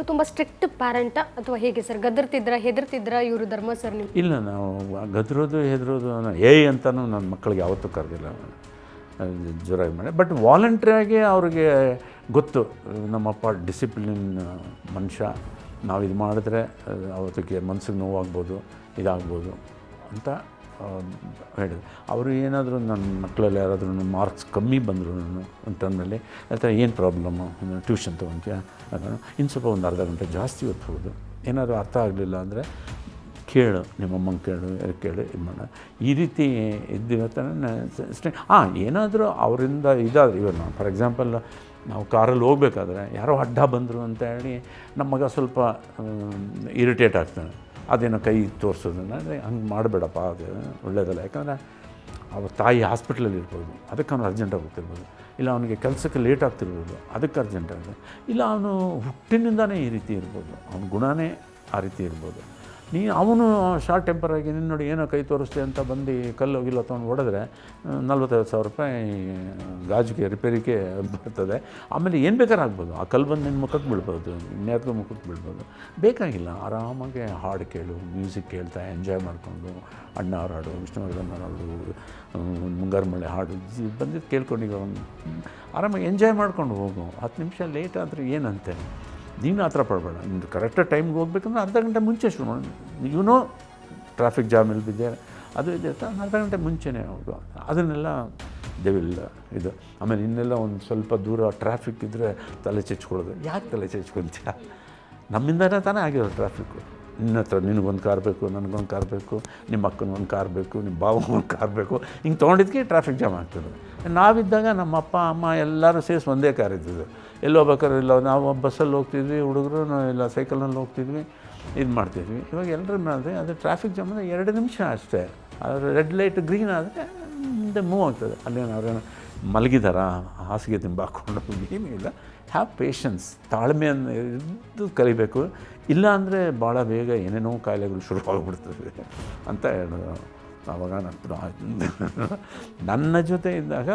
ನೀವು ತುಂಬ ಸ್ಟ್ರಿಕ್ಟ್ ಪ್ಯಾರೆಂಟಾ ಅಥವಾ ಹೇಗೆ ಸರ್? ಹೆದರ್ತಿದ್ರಾ ಇವರು ಧರ್ಮ ಸರ್ ನೀವು? ಇಲ್ಲ, ನಾವು ಗದರೋದು ಹೆದರೋದು ಅಂತಲೂ ನನ್ನ ಮಕ್ಕಳಿಗೆ ಯಾವತ್ತೂ ಕರೆದಿಲ್ಲ, ಜೋರಾಗಿ ಮಾಡಿ. ಬಟ್ ವಾಲಂಟ್ರಿಯಾಗಿ ಅವ್ರಿಗೆ ಗೊತ್ತು ನಮ್ಮಪ್ಪ ಡಿಸಿಪ್ಲಿನ್ ಮನುಷ್ಯ, ನಾವು ಇದು ಮಾಡಿದ್ರೆ ಅವತ್ತಿಗೆ ಮನ್ಸಿಗೆ ನೋವಾಗ್ಬೋದು, ಇದಾಗ್ಬೋದು ಅಂತ ಹೇಳಿದ್ರು. ಅವರು ಏನಾದರೂ ನನ್ನ ಮಕ್ಕಳಲ್ಲಿ ಯಾರಾದ್ರೂ ಮಾರ್ಕ್ಸ್ ಕಮ್ಮಿ ಬಂದರು ಒಂದು ಟರ್ಮಲ್ಲಿ ಅಥವಾ ಏನು ಪ್ರಾಬ್ಲಮ್ಮು, ಟ್ಯೂಷನ್ ತೊಗೊತೀಯ ಇನ್ನು ಸ್ವಲ್ಪ ಒಂದು ಅರ್ಧ ಗಂಟೆ ಜಾಸ್ತಿ ಓದ್ಬೋದು, ಏನಾದರೂ ಅರ್ಥ ಆಗಲಿಲ್ಲ ಅಂದರೆ ಕೇಳು, ನಿಮ್ಮಮ್ಮಂಗೆ ಕೇಳು ಇದು ಮಾಡ, ಈ ರೀತಿ ಇದ್ದಿವತ್ತ. ಏನಾದರೂ ಅವರಿಂದ ಇದಾದರೆ, ಇವಾಗ ನಾವು ಫಾರ್ ಎಕ್ಸಾಂಪಲ್ ನಾವು ಕಾರಲ್ಲಿ ಹೋಗ್ಬೇಕಾದ್ರೆ ಯಾರೋ ಅಡ್ಡ ಬಂದರು ಅಂತ ಹೇಳಿ ನಮ್ಮ ಮಗ ಸ್ವಲ್ಪ ಇರಿಟೇಟ್ ಆಗ್ತಾನೆ, ಅದೇನೋ ಕೈ ತೋರಿಸೋದನ್ನು ಹಂಗೆ ಮಾಡಬೇಡಪ್ಪ, ಅದು ಒಳ್ಳೆಯದಲ್ಲ. ಯಾಕಂದರೆ ಅವ್ರ ತಾಯಿ ಹಾಸ್ಪಿಟ್ಲಲ್ಲಿ ಇರ್ಬೋದು, ಅದಕ್ಕೆ ಅವನು ಅರ್ಜೆಂಟಾಗಿ ಹೋಗ್ತಿರ್ಬೋದು, ಇಲ್ಲ ಅವನಿಗೆ ಕೆಲಸಕ್ಕೆ ಲೇಟ್ ಆಗ್ತಿರ್ಬೋದು, ಅದಕ್ಕೆ ಅರ್ಜೆಂಟಾಗಿದೆ, ಇಲ್ಲ ಅವನು ಹುಟ್ಟಿನಿಂದನೇ ಈ ರೀತಿ ಇರ್ಬೋದು, ಅವನ ಗುಣನೇ ಆ ರೀತಿ ಇರ್ಬೋದು. ಅವನು ಶಾರ್ಟ್ ಟೆಂಪರಾಗಿ ನೀನು ನೋಡಿ ಏನೋ ಕೈ ತೋರಿಸ್ತೆ ಅಂತ ಬಂದು ಕಲ್ಲು ಹೋಗಿಲ್ಲ ತೊಗೊಂಡು ಹೊಡೆದ್ರೆ 40,000 ರೂಪಾಯಿ ಗಾಜಿಗೆ ರಿಪೇರಿಗೆ ಬರ್ತದೆ. ಆಮೇಲೆ ಏನು ಬೇಕಾದ್ರೆ ಆಗ್ಬೋದು, ಆ ಕಲ್ಲು ಬಂದು ನಿನ್ನ ಮುಖಕ್ಕೆ ಬೀಳ್ಬೋದು, ಇನ್ಯಾರ್ದು ಮುಖಕ್ಕೆ ಬೀಳ್ಬೋದು. ಬೇಕಾಗಿಲ್ಲ, ಆರಾಮಾಗಿ ಹಾಡು ಕೇಳು, ಮ್ಯೂಸಿಕ್ ಕೇಳ್ತಾ ಎಂಜಾಯ್ ಮಾಡಿಕೊಂಡು, ಅಣ್ಣ ಅವ್ರ ಹಾಡು, ವಿಷ್ಣುವರ್ಧನ್ ಹಾಡು, ಮುಂಗಾರು ಮಳೆ ಹಾಡು ಬಂದಿದ್ದು ಕೇಳ್ಕೊಂಡು ಆರಾಮಾಗಿ ಎಂಜಾಯ್ ಮಾಡ್ಕೊಂಡು ಹೋಗು. 10 ನಿಮಿಷ ಲೇಟ್ ಆದರೆ ಏನಂತೆ, ನೀನು ಆ ಥರ ಪಡಬೇಡ. ನಿಮ್ದು ಕರೆಕ್ಟಾಗಿ ಟೈಮ್ಗೆ ಹೋಗ್ಬೇಕಂದ್ರೆ ಅರ್ಧ ಗಂಟೆ ಮುಂಚೆ ಶುರು ಮಾಡಿ, ಟ್ರಾಫಿಕ್ ಜಾಮಲ್ಲಿ ಬಿದ್ದೆ ಅದು ಇದೆ ಅಂತ ಅರ್ಧ ಗಂಟೆ ಮುಂಚೆನೇ ಹೋಗು. ಅದನ್ನೆಲ್ಲ ದೇವಿಲ್ಲ ಇದು. ಆಮೇಲೆ ಇನ್ನೆಲ್ಲ ಒಂದು ಸ್ವಲ್ಪ ದೂರ ಟ್ರಾಫಿಕ್ ಇದ್ದರೆ ತಲೆ ಚೆಚ್ಕೊಳ್ಳೋದು. ಯಾಕೆ ತಲೆ ಚೆಚ್ಕೊತೀಯ? ನಮ್ಮಿಂದನೇ ತಾನೇ ಆಗಿರೋದು ಟ್ರಾಫಿಕ್ಕು. ನಿನ್ನ ಹತ್ರ ನಿನಗೊಂದು ಕಾರ್ ಬೇಕು, ನನಗೊಂದು ಕಾರ್ ಬೇಕು, ನಿಮ್ಮ ಅಕ್ಕನಿಗೊಂದು ಕಾರ್ ಬೇಕು, ನಿಮ್ಮ ಬಾವಂಗೊಂದು ಕಾರ್ ಬೇಕು, ಹಿಂಗೆ ತೊಗೊಂಡಿದ್ದಕ್ಕೆ ಟ್ರಾಫಿಕ್ ಜಾಮ್ ಆಗ್ತದೆ. ನಾವಿದ್ದಾಗ ನಮ್ಮ ಅಪ್ಪ ಅಮ್ಮ ಎಲ್ಲರೂ ಸೇರಿಸಿ ಒಂದೇ ಕಾರ್ ಇದ್ದಿದ್ದು. ಎಲ್ಲೋ ಬೇಕಾದ್ರೆ ಇಲ್ಲ, ನಾವು ಬಸ್ಸಲ್ಲಿ ಹೋಗ್ತಿದ್ವಿ, ಹುಡುಗರು ಇಲ್ಲ ಸೈಕಲ್ನಲ್ಲಿ ಹೋಗ್ತಿದ್ವಿ, ಇದು ಮಾಡ್ತಿದ್ವಿ. ಇವಾಗ ಎಲ್ಲರೂ ಮಾಡಿದ್ರೆ ಅದು ಟ್ರಾಫಿಕ್ ಜಾಮ್ ಅಂದರೆ 2 ನಿಮಿಷ ಅಷ್ಟೇ. ಅದು ರೆಡ್ ಲೈಟ್ ಗ್ರೀನ್ ಆದರೆ ಮುಂದೆ ಮೂವ್ ಆಗ್ತದೆ. ಅಲ್ಲೇನು ಅವ್ರೇನು ಮಲಗಿದಾರ ಹಾಸಿಗೆ ಹಾಕ್ಕೊಂಡು ಏನೂ ಇಲ್ಲ. ಹ್ಯಾವ್ ಪೇಷನ್ಸ್, ತಾಳ್ಮೆಯನ್ನು ಇದ್ದು ಕಲಿಬೇಕು. ಇಲ್ಲ ಅಂದರೆ ಭಾಳ ಬೇಗ ಏನೇನೋ ಕಾಯಿಲೆಗಳು ಶುರುವಾಗ್ಬಿಡ್ತದೆ ಅಂತ ಹೇಳೋದು. ಆವಾಗ ನನ್ನ ಜೊತೆ ಇದ್ದಾಗ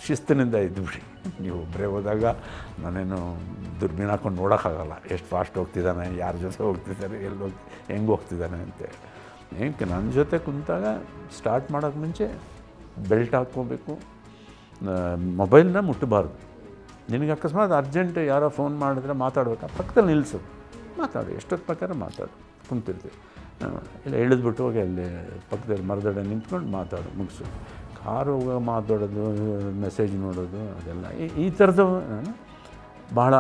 ಶಿಸ್ತಿನಿಂದ ಇದ್ದುಬಿಡಿ. ನೀವು ಒಬ್ಬರೇ ಹೋದಾಗ ನಾನೇನು ದುರ್ಬೀನ್ ಹಾಕ್ಕೊಂಡು ನೋಡೋಕ್ಕಾಗಲ್ಲ, ಎಷ್ಟು ಫಾಸ್ಟ್ ಹೋಗ್ತಿದ್ದಾನೆ, ಯಾರ ಜೊತೆ ಹೋಗ್ತಿದ್ದಾರೆ, ಹೆಂಗೆ ಹೋಗ್ತಿದ್ದಾನೆ ಅಂತೇಳಿ. ಏನಕ್ಕೆ ನನ್ನ ಜೊತೆ ಕುಂತಾಗ ಸ್ಟಾರ್ಟ್ ಮಾಡೋಕ್ಕೆ ಮುಂಚೆ ಬೆಲ್ಟ್ ಹಾಕ್ಕೋಬೇಕು, ಮೊಬೈಲ್ನ ಮುಟ್ಟಬಾರ್ದು. ನಿನಗೆ ಅಕಸ್ಮಾತ್ ಅರ್ಜೆಂಟ್ ಯಾರೋ ಫೋನ್ ಮಾಡಿದ್ರೆ ಮಾತಾಡ್ಬೇಕು, ಪಕ್ಕದಲ್ಲಿ ನಿಲ್ಲಿಸು, ಮಾತಾಡು, ಎಷ್ಟೊತ್ತು ಪ್ರಕಾರ ಮಾತಾಡು, ಕುಂತಿರ್ತೀವಿ. ಇಲ್ಲ ಇಳಿದ್ಬಿಟ್ಟು ಹೋಗಿ ಅಲ್ಲಿ ಪಕ್ಕದಲ್ಲಿ ಮರದಡೆ ನಿಂತ್ಕೊಂಡು ಮಾತಾಡು, ಮುಗಿಸು. ಕಾರು ಹೋಗೋ ಮಾತಾಡೋದು, ಮೆಸೇಜ್ ನೋಡೋದು, ಅದೆಲ್ಲ ಈ ಥರದ್ದು ಭಾಳ